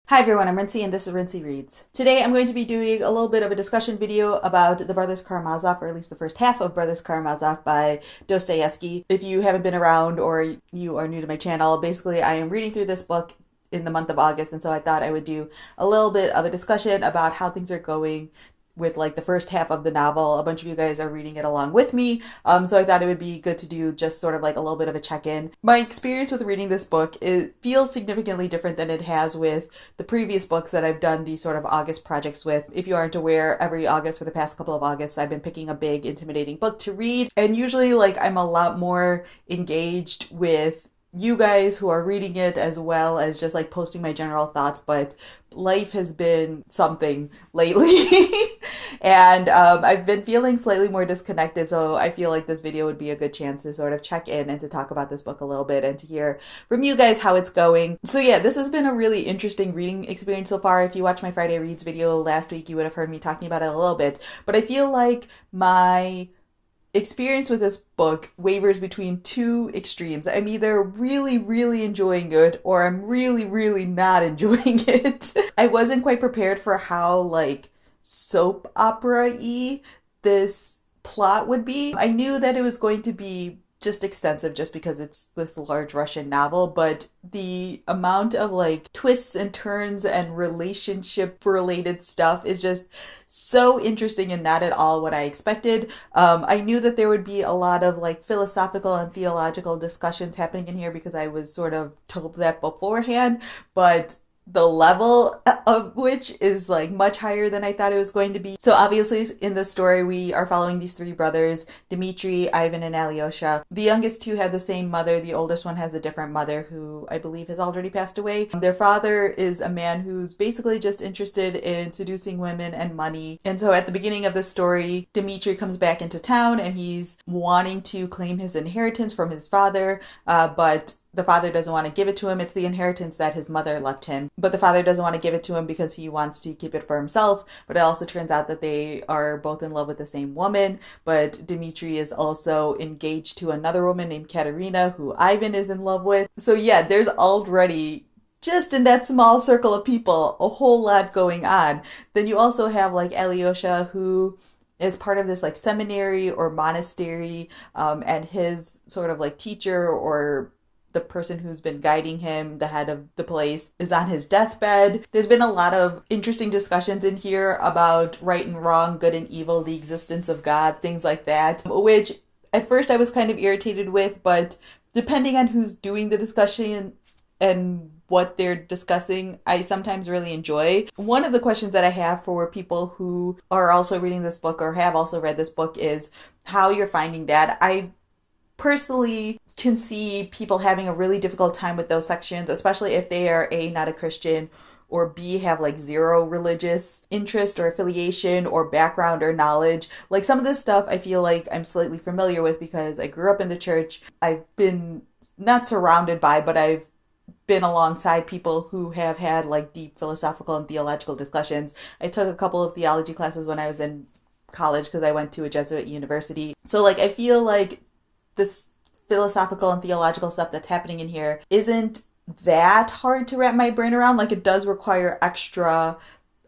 Hi everyone, I'm Rincey and this is Rincey Reads. Today I'm going to be doing a little bit of a discussion video about the Brothers Karamazov, or at least the first half of Brothers Karamazov by Dostoevsky. If you haven't been around or you are new to my channel, basically I am reading through this book in the month of August, and so I thought I would do a little bit of a discussion about how things are going with like the first half of the novel. A bunch of you guys are reading it along with me, so I thought it would be good to do just sort of like a little bit of a check-in. My experience with reading this book, it feels significantly different than it has with the previous books that I've done these sort of August projects with. If you aren't aware, every August for the past couple of Augusts I've been picking a big intimidating book to read, and usually like I'm a lot more engaged with you guys who are reading it as well as just like posting my general thoughts, but life has been something lately and I've been feeling slightly more disconnected, so I feel like this video would be a good chance to sort of check in and to talk about this book a little bit and to hear from you guys how it's going. So yeah, this has been a really interesting reading experience so far. If you watched my Friday Reads video last week, you would have heard me talking about it a little bit, but I feel like my experience with this book wavers between two extremes. I'm either really enjoying it or I'm really not enjoying it. I wasn't quite prepared for how like soap opera-y this plot would be. I knew that it was going to be just extensive just because it's this large Russian novel, but the amount of like twists and turns and relationship related stuff is just so interesting and not at all what I expected. I knew that there would be a lot of like philosophical and theological discussions happening in here because I was sort of told that beforehand, but the level of which is like much higher than I thought it was going to be. So obviously in this story we are following these three brothers, Dmitry, Ivan, and Alyosha. The youngest two have the same mother. The oldest one has a different mother who I believe has already passed away. Their father is a man who's basically just interested in seducing women and money. And so at the beginning of the story, Dmitry comes back into town and he's wanting to claim his inheritance from his father, but the father doesn't want to give it to him. It's the inheritance that his mother left him, but the father doesn't want to give it to him because he wants to keep it for himself. But it also turns out that they are both in love with the same woman, but Dmitry is also engaged to another woman named Katerina who Ivan is in love with. So yeah, there's already, just in that small circle of people, a whole lot going on. Then you also have like Alyosha, who is part of this like seminary or monastery, and his sort of like teacher or the person who's been guiding him, the head of the place, is on his deathbed. There's been a lot of interesting discussions in here about right and wrong, good and evil, the existence of God, things like that, which at first I was kind of irritated with, but depending on who's doing the discussion and what they're discussing, I sometimes really enjoy. One of the questions that I have for people who are also reading this book or have also read this book is how you're finding that. I personally can see people having a really difficult time with those sections, especially if they are A, not a Christian, or B, have like zero religious interest or affiliation or background or knowledge. Like some of this stuff I feel like I'm slightly familiar with because I grew up in the church. I've been not surrounded by, but I've been alongside people who have had like deep philosophical and theological discussions. I took a couple of theology classes when I was in college because I went to a Jesuit university. So like I feel like this philosophical and theological stuff that's happening in here isn't that hard to wrap my brain around. Like it does require extra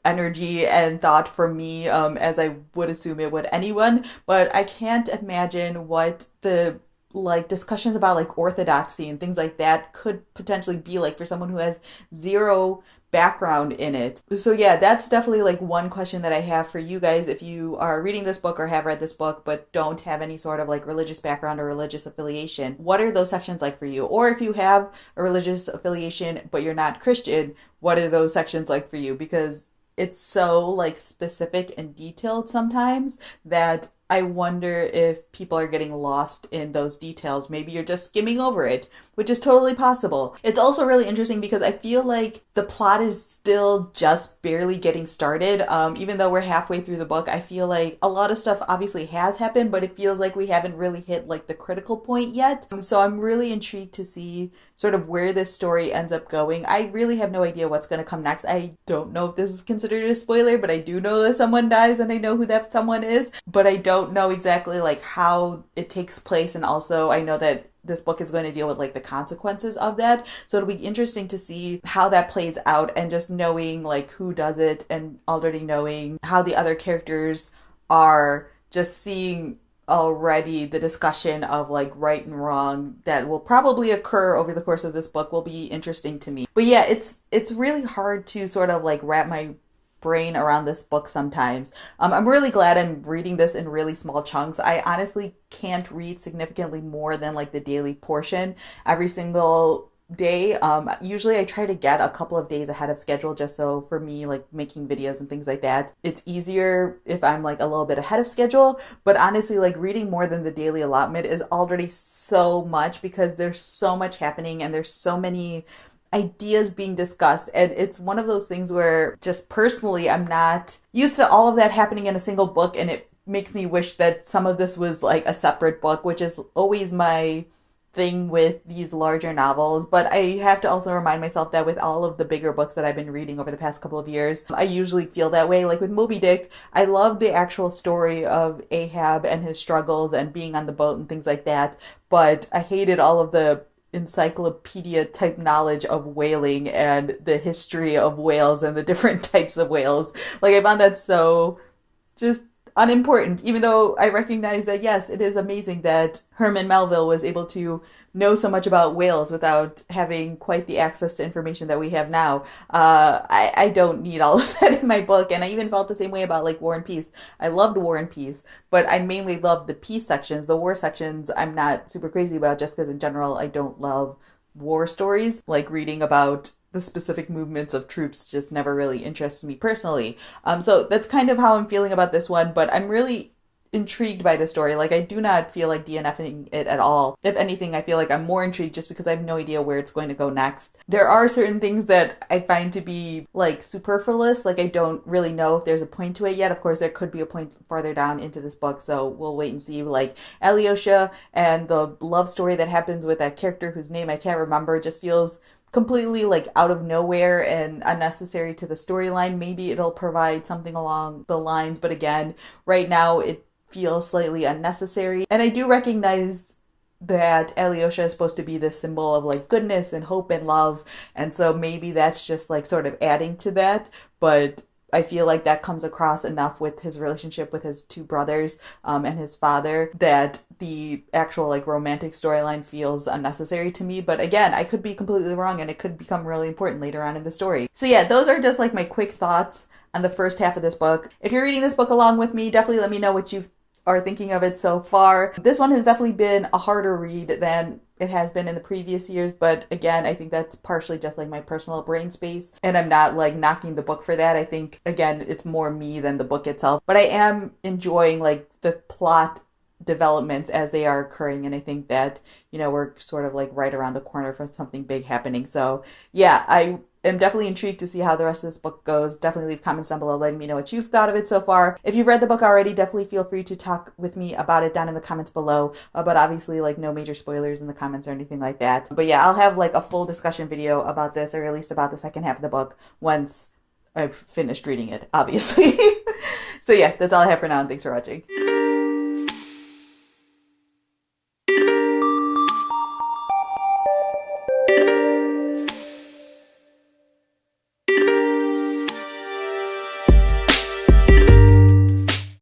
energy and thought from me, as I would assume it would anyone, but I can't imagine what the like discussions about like orthodoxy and things like that could potentially be like for someone who has zero background in it. So yeah, that's definitely like one question that I have for you guys if you are reading this book or have read this book but don't have any sort of like religious background or religious affiliation. What are those sections like for you? Or if you have a religious affiliation but you're not Christian, what are those sections like for you? Because it's so like specific and detailed sometimes that I wonder if people are getting lost in those details. Maybe you're just skimming over it, which is totally possible. It's also really interesting because I feel like the plot is still just barely getting started. Even though we're halfway through the book, I feel like a lot of stuff obviously has happened, but it feels like we haven't really hit like the critical point yet. So I'm really intrigued to see sort of where this story ends up going. I really have no idea what's going to come next. I don't know if this is considered a spoiler, but I do know that someone dies and I know who that someone is, but I don't know exactly like how it takes place. And also I know that this book is going to deal with like the consequences of that. So it'll be interesting to see how that plays out, and just knowing like who does it and already knowing how the other characters are, just seeing already the discussion of like right and wrong that will probably occur over the course of this book will be interesting to me. But yeah, it's really hard to sort of like wrap my brain around this book sometimes. I'm really glad I'm reading this in really small chunks. I honestly can't read significantly more than like the daily portion every single day. Usually I try to get a couple of days ahead of schedule, just so for me, like making videos and things like that, it's easier if I'm like a little bit ahead of schedule. But honestly, like reading more than the daily allotment is already so much, because there's so much happening and there's so many ideas being discussed. And it's one of those things where just personally, I'm not used to all of that happening in a single book. And it makes me wish that some of this was like a separate book, which is always my thing with these larger novels. But I have to also remind myself that with all of the bigger books that I've been reading over the past couple of years, I usually feel that way. Like with Moby Dick, I love the actual story of Ahab and his struggles and being on the boat and things like that, but I hated all of the encyclopedia type knowledge of whaling and the history of whales and the different types of whales. Like I found that so just unimportant, even though I recognize that, yes, it is amazing that Herman Melville was able to know so much about whales without having quite the access to information that we have now. I don't need all of that in my book. And I even felt the same way about like War and Peace. I loved War and Peace, but I mainly loved the peace sections. The war sections I'm not super crazy about, just because in general I don't love war stories. Like reading about the specific movements of troops just never really interests me personally. So that's kind of how I'm feeling about this one, but I'm really intrigued by the story. Like I do not feel like DNFing it at all. If anything, I feel like I'm more intrigued just because I have no idea where it's going to go next. There are certain things that I find to be like superfluous. Like I don't really know if there's a point to it yet. Of course, there could be a point farther down into this book, so we'll wait and see. Like Alyosha and the love story that happens with that character whose name I can't remember just feels completely like out of nowhere and unnecessary to the storyline. Maybe it'll provide something along the lines, but again, right now it feels slightly unnecessary. And I do recognize that Alyosha is supposed to be the symbol of like goodness and hope and love, and so maybe that's just like sort of adding to that, but I feel like that comes across enough with his relationship with his two brothers and his father that the actual like romantic storyline feels unnecessary to me. But again, I could be completely wrong and it could become really important later on in the story. So yeah, those are just like my quick thoughts on the first half of this book. If you're reading this book along with me, definitely let me know what you are thinking of it so far. This one has definitely been a harder read than it has been in the previous years, but again, I think that's partially just like my personal brain space, and I'm not like knocking the book for that. I think, again, it's more me than the book itself, but I am enjoying like the plot developments as they are occurring, and I think that, you know, we're sort of like right around the corner for something big happening. So yeah, I am definitely intrigued to see how the rest of this book goes. Definitely leave comments down below letting me know what you've thought of it so far. If you've read the book already, definitely feel free to talk with me about it down in the comments below, but obviously like no major spoilers in the comments or anything like that. But yeah, I'll have like a full discussion video about this, or at least about the second half of the book, once I've finished reading it, obviously. So yeah, that's all I have for now, and thanks for watching.